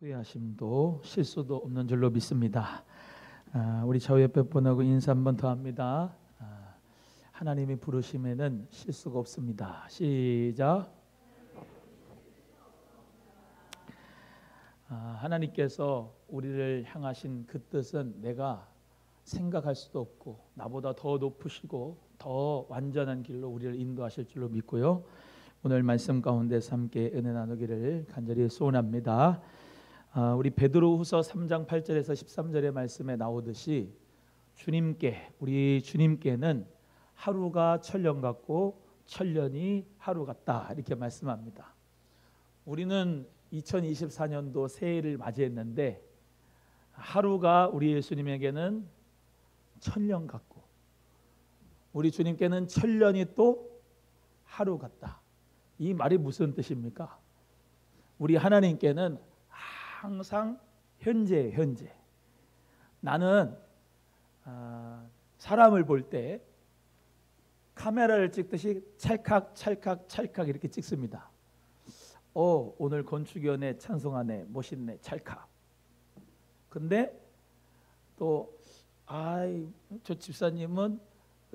후회하심도 실수도 없는 줄로 믿습니다. 우리 좌우에 몇 번하고 인사 한 번 더 합니다. 하나님이 부르심에는 실수가 없습니다. 시작. 하나님께서 우리를 향하신 그 뜻은 내가 생각할 수도 없고 나보다 더 높으시고 더 완전한 길로 우리를 인도하실 줄로 믿고요. 오늘 말씀 가운데서 함께 은혜 나누기를 간절히 소원합니다. 우리 베드로후서 3장 8절에서 13절의 말씀에 나오듯이 우리 주님께는 하루가 천년 같고 천년이 하루 같다 이렇게 말씀합니다. 우리는 2024년도 새해를 맞이했는데 하루가 우리 예수님에게는 천년 같고 우리 주님께는 천년이 또 하루 같다. 이 말이 무슨 뜻입니까? 우리 하나님께는 항상 현재. 나는 사람을 볼 때 카메라를 찍듯이 찰칵 이렇게 찍습니다. 오늘 건축위원회 찬송하네, 멋있네, 찰칵. 근데 또 저 집사님은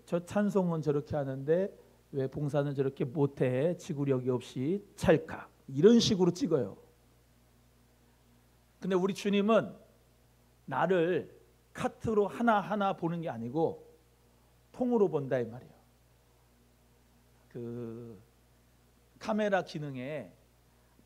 저 찬송은 저렇게 하는데 왜 봉사는 저렇게 못해, 지구력이 없이 찰칵, 이런 식으로 찍어요. 근데 우리 주님은 나를 카트로 하나하나 보는 게 아니고 통으로 본다 이 말이에요. 그 카메라 기능에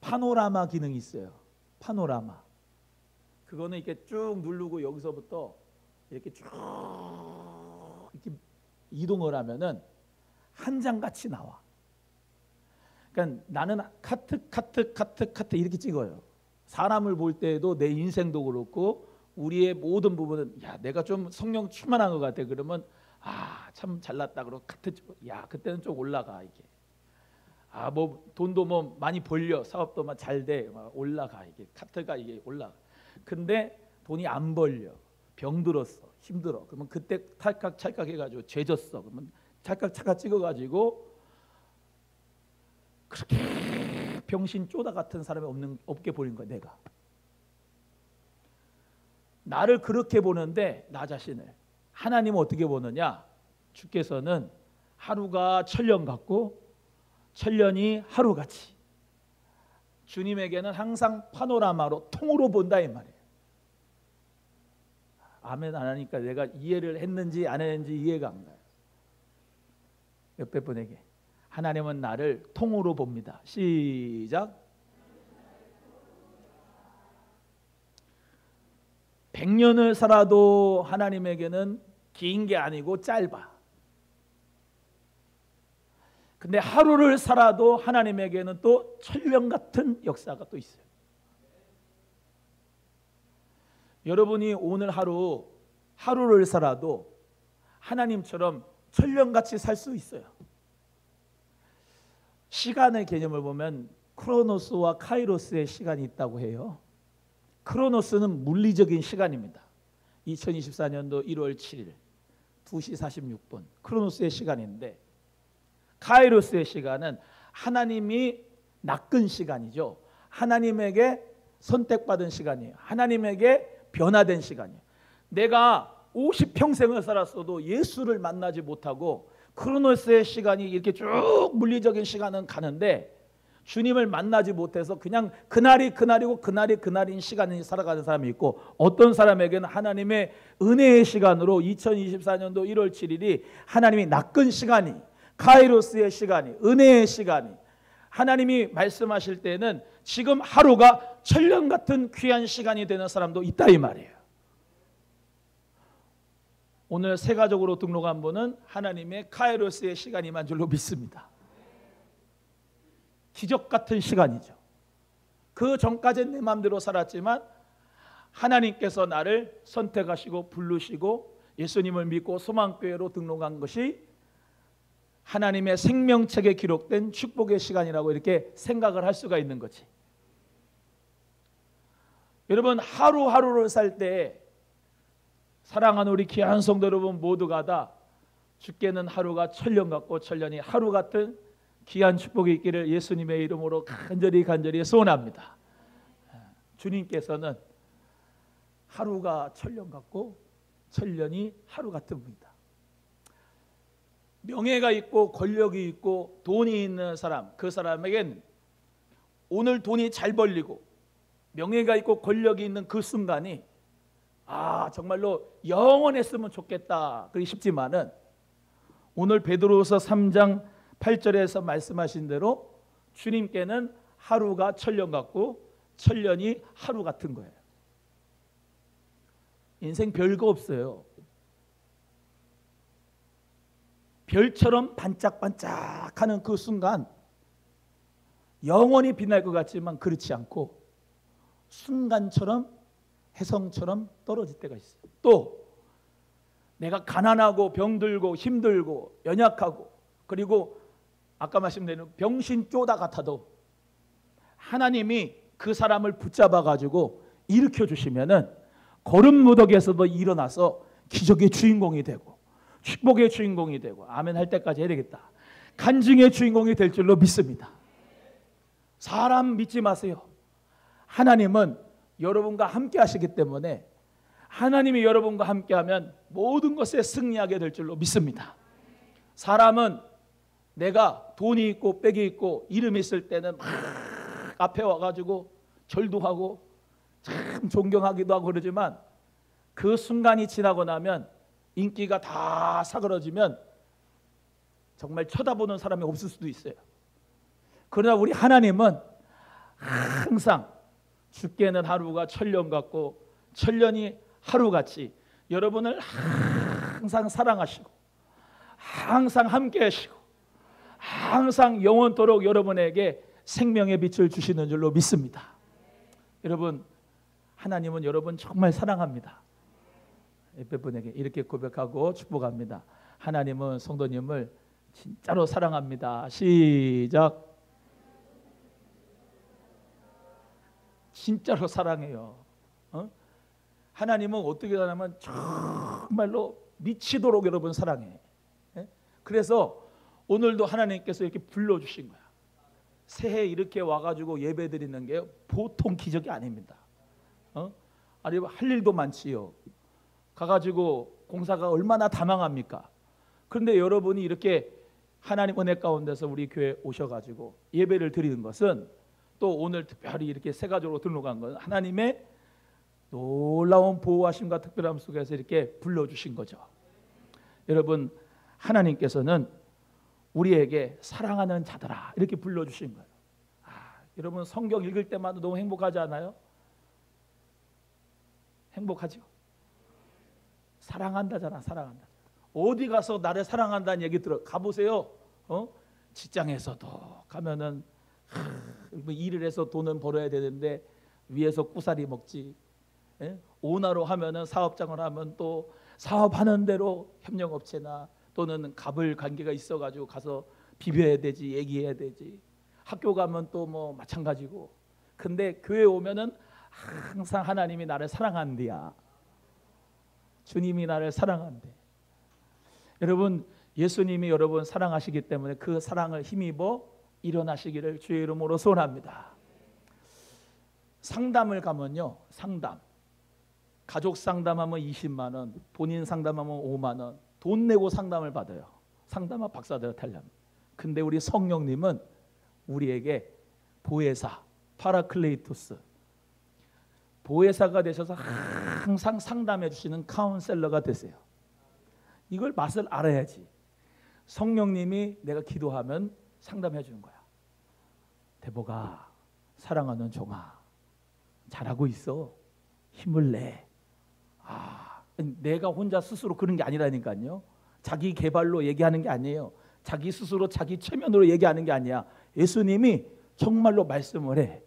파노라마 기능이 있어요. 파노라마. 그거는 이렇게 쭉 누르고 여기서부터 이렇게 쭉 이렇게 이동을 하면은 한 장 같이 나와. 그러니까 나는 카트 이렇게 찍어요. 사람을 볼 때에도 내 인생도 그렇고 우리의 모든 부분은 내가 좀 성령 충만한 것 같아. 그러면 참 잘났다 그러고 카트 그때는 좀 올라가 이게. 뭐 돈도 뭐 많이 벌려, 사업도 막 잘 돼, 막 올라가 이게 카트가 이게 올라가. 근데 돈이 안 벌려, 병들었어, 힘들어. 그러면 그때 찰칵 해가지고 죄졌어. 그러면 찰칵 찍어가지고 그렇게 병신 쪼다 같은 사람이 없게 보이는 거야. 내가 나를 그렇게 보는데 나 자신을 하나님은 어떻게 보느냐? 주께서는 하루가 천년 같고 천년이 하루같이 주님에게는 항상 파노라마로 통으로 본다 이 말이에요. 아멘 안 하니까 내가 이해를 했는지 안 했는지 이해가 안 가요. 옆에 분에게 하나님은 나를 통으로 봅니다. 시작. 100년을 살아도 하나님에게는 긴 게 아니고 짧아. 근데 하루를 살아도 하나님에게는 또 천년 같은 역사가 또 있어요. 여러분이 오늘 하루를 살아도 하나님처럼 천년같이 살 수 있어요. 시간의 개념을 보면 크로노스와 카이로스의 시간이 있다고 해요. 크로노스는 물리적인 시간입니다. 2024년도 1월 7일 2시 46분 크로노스의 시간인데 카이로스의 시간은 하나님이 낚은 시간이죠. 하나님에게 선택받은 시간이에요. 하나님에게 변화된 시간이에요. 내가 50평생을 살았어도 예수를 만나지 못하고 크로노스의 시간이 이렇게 쭉 물리적인 시간은 가는데 주님을 만나지 못해서 그냥 그날이고 그날인 시간을 살아가는 사람이 있고, 어떤 사람에게는 하나님의 은혜의 시간으로 2024년도 1월 7일이 하나님이 낚은 시간이, 카이로스의 시간이, 은혜의 시간이, 하나님이 말씀하실 때는 지금 하루가 천년 같은 귀한 시간이 되는 사람도 있다 이 말이에요. 오늘 새 가족으로 등록한 분은 하나님의 카이로스의 시간이만 줄로 믿습니다. 기적 같은 시간이죠. 그 전까지는 내 마음대로 살았지만 하나님께서 나를 선택하시고 부르시고 예수님을 믿고 소망교회로 등록한 것이 하나님의 생명책에 기록된 축복의 시간이라고 이렇게 생각을 할 수가 있는 거지. 여러분, 하루하루를 살 때 사랑하는 우리 귀한 성도 여러분 모두가 다 주께는 하루가 천년 같고 천년이 하루 같은 귀한 축복이 있기를 예수님의 이름으로 간절히 소원합니다. 주님께서는 하루가 천년 같고 천년이 하루 같은 분이다. 명예가 있고 권력이 있고 돈이 있는 사람, 그 사람에겐 오늘 돈이 잘 벌리고 명예가 있고 권력이 있는 그 순간이 정말로 영원했으면 좋겠다 그러기 쉽지만은, 오늘 베드로후서 3장 8절에서 말씀하신 대로 주님께는 하루가 천년 같고 천년이 하루 같은 거예요. 인생 별거 없어요. 별처럼 반짝반짝하는 그 순간 영원히 빛날 것 같지만 그렇지 않고 순간처럼 혜성처럼 떨어질 때가 있어요. 또 내가 가난하고 병들고 힘들고 연약하고, 그리고 아까 말씀드린 병신 쪼다 같아도 하나님이 그 사람을 붙잡아 가지고 일으켜 주시면은 거름무더기에서도 일어나서 기적의 주인공이 되고 축복의 주인공이 되고, 아멘 할 때까지 해야 되겠다, 간증의 주인공이 될 줄로 믿습니다. 사람 믿지 마세요. 하나님은 여러분과 함께 하시기 때문에 하나님이 여러분과 함께하면 모든 것에 승리하게 될 줄로 믿습니다. 사람은 내가 돈이 있고 빽이 있고 이름이 있을 때는 막 앞에 와가지고 절도 하고 참 존경하기도 하고 그러지만, 그 순간이 지나고 나면 인기가 다 사그러지면 정말 쳐다보는 사람이 없을 수도 있어요. 그러나 우리 하나님은 항상 주께는 하루가 천년 같고 천년이 하루같이 여러분을 항상 사랑하시고 항상 함께 하시고 항상 영원토록 여러분에게 생명의 빛을 주시는 줄로 믿습니다. 여러분, 하나님은 여러분 정말 사랑합니다. 옆에 분에게 이렇게 고백하고 축복합니다. 하나님은 성도님을 진짜로 사랑합니다. 시작. 진짜로 사랑해요. 하나님은 어떻게 사랑하면 정말로 미치도록 여러분 사랑해. 그래서 오늘도 하나님께서 이렇게 불러주신 거야. 새해 이렇게 와가지고 예배 드리는 게 보통 기적이 아닙니다. 아니 할 일도 많지요. 가가지고 공사가 얼마나 다망합니까? 그런데 여러분이 이렇게 하나님 은혜 가운데서 우리 교회 오셔가지고 예배를 드리는 것은, 또 오늘 특별히 이렇게 세 가족으로 등록한 것은 하나님의 놀라운 보호하심과 특별함 속에서 이렇게 불러주신 거죠. 여러분, 하나님께서는 우리에게 사랑하는 자들아 이렇게 불러주신 거예요. 여러분 성경 읽을 때마다 너무 행복하지 않아요? 행복하죠? 사랑한다잖아, 사랑한다. 어디 가서 나를 사랑한다는 얘기 들어 가보세요. 직장에서도 가면은 일을 해서 돈은 벌어야 되는데 위에서 꾸사리 먹지. 오나로 하면은 사업장을 하면 또 사업하는 대로 협력업체나 또는 갑을 관계가 있어가지고 가서 비벼야 되지, 얘기해야 되지. 학교 가면 또 뭐 마찬가지고. 근데 교회 오면은 항상 하나님이 나를 사랑한대야. 주님이 나를 사랑한대. 여러분, 예수님이 여러분 사랑하시기 때문에 그 사랑을 힘입어 일어나시기를 주의 이름으로 소원합니다. 상담을 가면요, 상담, 가족 상담하면 20만 원, 본인 상담하면 5만 원, 돈 내고 상담을 받아요. 상담학 박사들 타려면. 근데 우리 성령님은 우리에게 보혜사, 파라클레이토스, 보혜사가 되셔서 항상 상담해 주시는 카운셀러가 되세요. 이걸 맛을 알아야지. 성령님이 내가 기도하면 상담해 주는 거야. 대보가, 사랑하는 종아, 잘하고 있어. 힘을 내. 내가 혼자 스스로 그런 게 아니라니까요. 자기 개발로 얘기하는 게 아니에요. 자기 스스로 자기 체면으로 얘기하는 게 아니야. 예수님이 정말로 말씀을 해.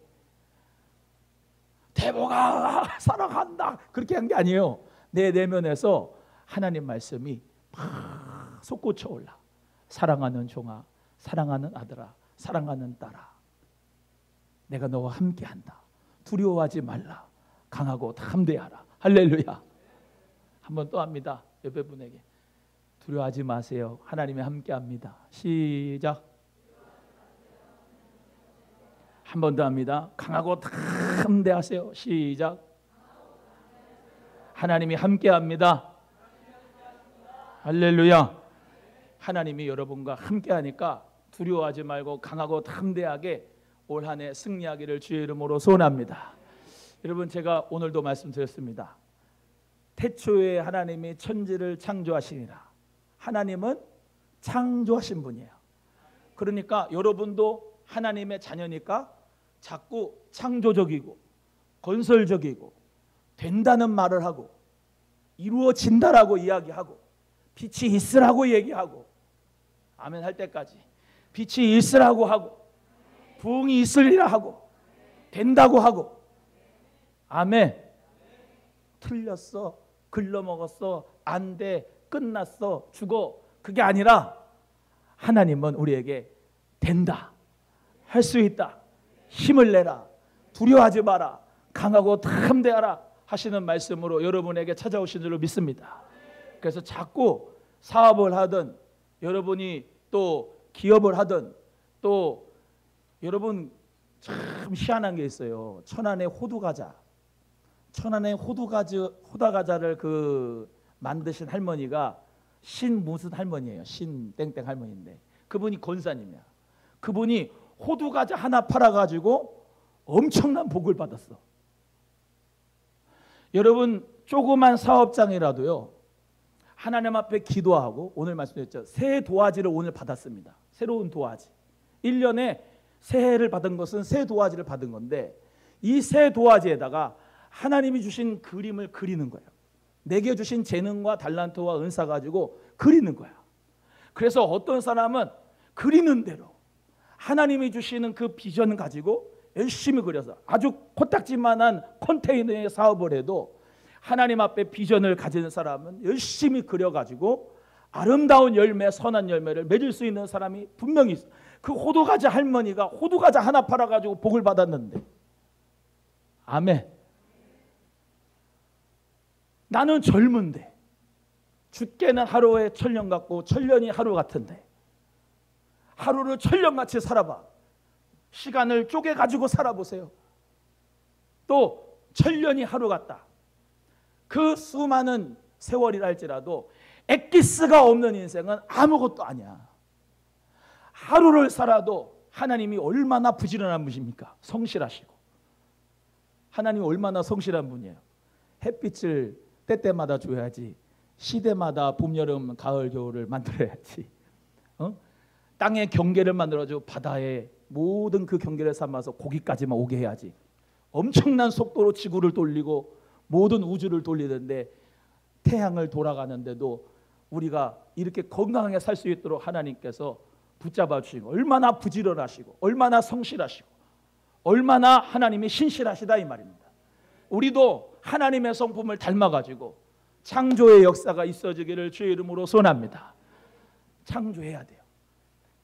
대보가 사랑한다 그렇게 한 게 아니에요. 내 내면에서 하나님 말씀이 막 솟구쳐 올라. 사랑하는 종아, 사랑하는 아들아, 사랑하는 딸아, 내가 너와 함께한다. 두려워하지 말라. 강하고 담대하라. 할렐루야. 한번 또 합니다. 옆에 분에게 두려워하지 마세요. 하나님이 함께합니다. 시작. 한 번 더 합니다. 강하고 담대하세요. 시작. 하나님이 함께합니다. 할렐루야. 하나님이 여러분과 함께하니까 두려워하지 말고 강하고 담대하게 올 한 해 승리하기를 주의 이름으로 소원합니다. 여러분, 제가 오늘도 말씀드렸습니다. 태초에 하나님이 천지를 창조하시니라. 하나님은 창조하신 분이에요. 그러니까 여러분도 하나님의 자녀니까 자꾸 창조적이고 건설적이고 된다는 말을 하고 이루어진다라고 이야기하고 빛이 있으라고 얘기하고 아멘 할 때까지 빛이 있으라고 하고 부흥이 있으리라 하고 된다고 하고 아멘. 틀렸어, 글러먹었어, 안 돼, 끝났어, 죽어, 그게 아니라 하나님은 우리에게 된다, 할 수 있다, 힘을 내라, 두려워하지 마라, 강하고 담대하라 하시는 말씀으로 여러분에게 찾아오신 줄로 믿습니다. 그래서 자꾸 사업을 하든 여러분이 또 기업을 하든 또 여러분 참 희한한 게 있어요. 천안의 호두과자, 천안의 호두과자를 만드신 할머니가 신 무슨 할머니예요. 신 땡땡 할머니인데 그분이 권사님이야. 그분이 호두과자 하나 팔아가지고 엄청난 복을 받았어. 여러분, 조그만 사업장이라도요, 하나님 앞에 기도하고, 오늘 말씀드렸죠, 새 도화지를 오늘 받았습니다. 새로운 도화지. 1년에 새해를 받은 것은 새 도화지를 받은 건데, 이 새 도화지에다가 하나님이 주신 그림을 그리는 거예요. 내게 주신 재능과 달란트와 은사 가지고 그리는 거야. 그래서 어떤 사람은 그리는 대로 하나님이 주시는 그 비전 가지고 열심히 그려서 아주 코딱지만한 컨테이너의 사업을 해도 하나님 앞에 비전을 가진 사람은 열심히 그려가지고 아름다운 열매, 선한 열매를 맺을 수 있는 사람이 분명히 있어. 그 호두과자 할머니가 호두과자 하나 팔아가지고 복을 받았는데, 아멘. 나는 젊은데 죽게는 하루에 천년 같고 천년이 하루 같은데 하루를 천년같이 살아봐. 시간을 쪼개가지고 살아보세요. 또 천년이 하루 같다. 그 수많은 세월이라 할지라도 엑기스가 없는 인생은 아무것도 아니야. 하루를 살아도 하나님이 얼마나 부지런한 분입니까? 성실하시고. 하나님이 얼마나 성실한 분이에요. 햇빛을 때때마다 줘야지. 시대마다 봄, 여름, 가을, 겨울을 만들어야지. 땅의 경계를 만들어줘. 바다에 모든 그 경계를 삼아서 고기까지만 오게 해야지. 엄청난 속도로 지구를 돌리고 모든 우주를 돌리는데 태양을 돌아가는데도 우리가 이렇게 건강하게 살 수 있도록 하나님께서 붙잡아 주시고, 얼마나 부지런하시고 얼마나 성실하시고 얼마나 하나님이 신실하시다 이 말입니다. 우리도 하나님의 성품을 닮아가지고 창조의 역사가 있어지기를 주의 이름으로 소원합니다. 창조해야 돼요.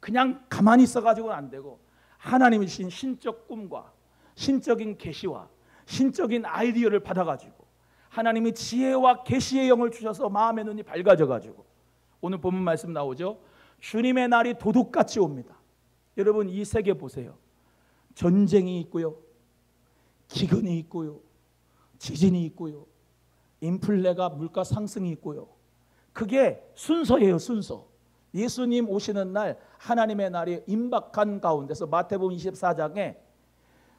그냥 가만히 있어가지고는 안 되고 하나님이 주신 신적 꿈과 신적인 계시와 신적인 아이디어를 받아가지고 하나님이 지혜와 계시의 영을 주셔서 마음의 눈이 밝아져가지고 오늘 본문 말씀 나오죠. 주님의 날이 도둑같이 옵니다. 여러분, 이 세계 보세요. 전쟁이 있고요, 기근이 있고요, 지진이 있고요, 인플레가 물가 상승이 있고요. 그게 순서예요, 순서. 예수님 오시는 날 하나님의 날이 임박한 가운데서 마태복음 24장에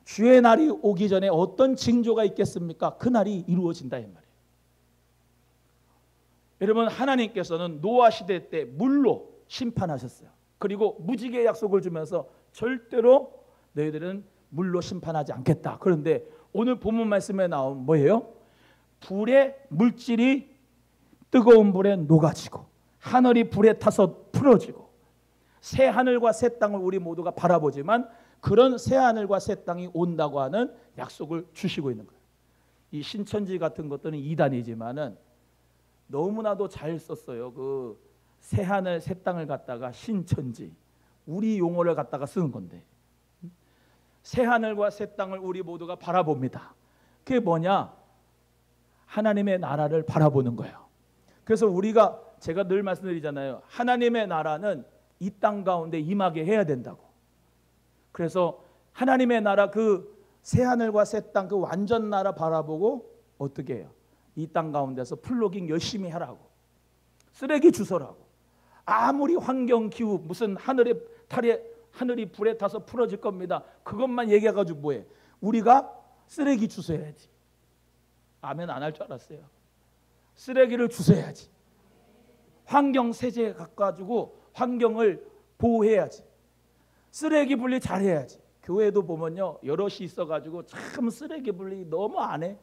주의 날이 오기 전에 어떤 징조가 있겠습니까? 그 날이 이루어진다 이 말이에요. 여러분, 하나님께서는 노아 시대 때 물로 심판하셨어요. 그리고 무지개의 약속을 주면서 절대로 너희들은 물로 심판하지 않겠다. 그런데 오늘 본문 말씀에 나온 뭐예요? 불의 물질이 뜨거운 불에 녹아지고 하늘이 불에 타서 풀어지고 새 하늘과 새 땅을 우리 모두가 바라보지만 그런 새 하늘과 새 땅이 온다고 하는 약속을 주시고 있는 거예요. 이 신천지 같은 것들은 이단이지만은 너무나도 잘 썼어요. 그 새 하늘 새 땅을 갖다가 신천지, 우리 용어를 갖다가 쓰는 건데, 새 하늘과 새 땅을 우리 모두가 바라봅니다. 그게 뭐냐? 하나님의 나라를 바라보는 거예요. 그래서 우리가, 제가 늘 말씀드리잖아요. 하나님의 나라는 이 땅 가운데 임하게 해야 된다고. 그래서 하나님의 나라 그 새하늘과 새 땅 그 완전 나라 바라보고 어떻게 해요? 이 땅 가운데서 플로깅 열심히 하라고, 쓰레기 주워라고. 아무리 환경 기후 무슨 하늘이 불에 타서 풀어질 겁니다, 그것만 얘기해가지고 뭐해? 우리가 쓰레기 주워야지. 아멘 안 할 줄 알았어요. 쓰레기를 주워야지. 환경 세제에 가가지고 환경을 보호해야지. 쓰레기 분리 잘해야지. 교회도 보면요 여럿이 있어가지고 참 쓰레기 분리 너무 안 해.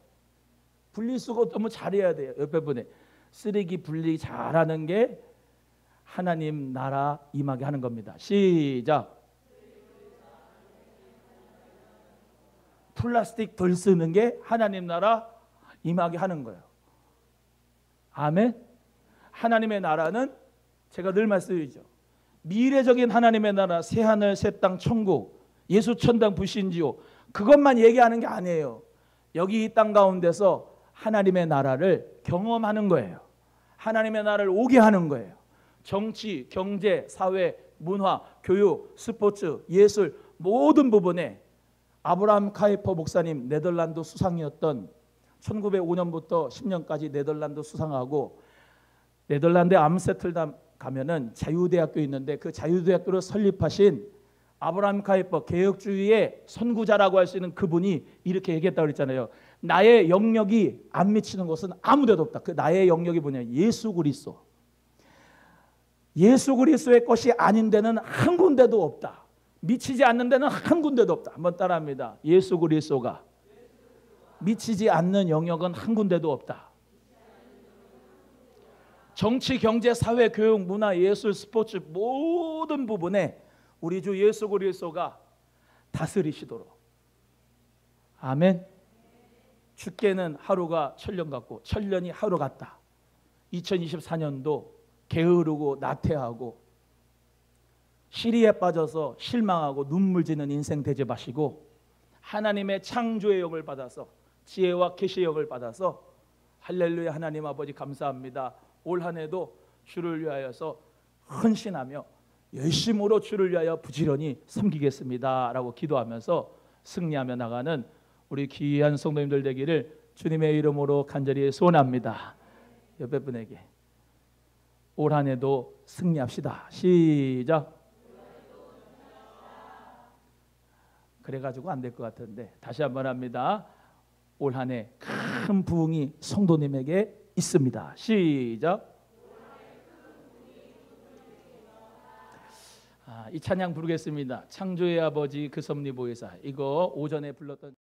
분리수거 너무 잘해야 돼요. 옆에 분에 쓰레기 분리 잘하는 게 하나님 나라 임하게 하는 겁니다. 시작. 플라스틱 덜 쓰는 게 하나님 나라 임하게 하는 거예요. 아멘. 하나님의 나라는 제가 늘 말씀드리죠. 미래적인 하나님의 나라, 새하늘 새땅 천국, 예수 천당 불신지요, 그것만 얘기하는 게 아니에요. 여기 이 땅 가운데서 하나님의 나라를 경험하는 거예요. 하나님의 나라를 오게 하는 거예요. 정치, 경제, 사회, 문화, 교육, 스포츠, 예술 모든 부분에 아브라함 카이퍼 목사님 네덜란드 수상이었던 1905년부터 10년까지 네덜란드 수상하고, 네덜란드 암스테르담 가면은 자유대학교 있는데 그 자유대학교를 설립하신 아브라함 카이퍼 개혁주의의 선구자라고 할 수 있는 그분이 이렇게 얘기했다고 그랬잖아요. 나의 영역이 안 미치는 곳은 아무 데도 없다. 그 나의 영역이 뭐냐? 예수 그리스도. 예수 그리스도의 것이 아닌 데는 한 군데도 없다. 미치지 않는 데는 한 군데도 없다. 한번 따라합니다. 예수 그리스도가 미치지 않는 영역은 한 군데도 없다. 정치, 경제, 사회, 교육, 문화, 예술, 스포츠 모든 부분에 우리 주 예수 그리스도가 다스리시도록. 아멘. 주께는 하루가 천년 같고 천년이 하루 같다. 2024년도 게으르고 나태하고 시리에 빠져서 실망하고 눈물 지는 인생 되지 마시고, 하나님의 창조의 영을 받아서 지혜와 계시의 영을 받아서 할렐루야 하나님 아버지 감사합니다. 올 한 해도 주를 위하여서 헌신하며 열심으로 주를 위하여 부지런히 섬기겠습니다 라고 기도하면서 승리하며 나가는 우리 귀한 성도님들 되기를 주님의 이름으로 간절히 소원합니다. 옆에 분에게 올 한 해도 승리합시다. 시작. 그래가지고 안 될 것 같은데 다시 한번 합니다. 올 한 해 큰 부흥이 성도님에게 있습니다. 시작. 이 찬양 부르겠습니다. 창조의 아버지 그 섭리 보혜사. 이거 오전에 불렀던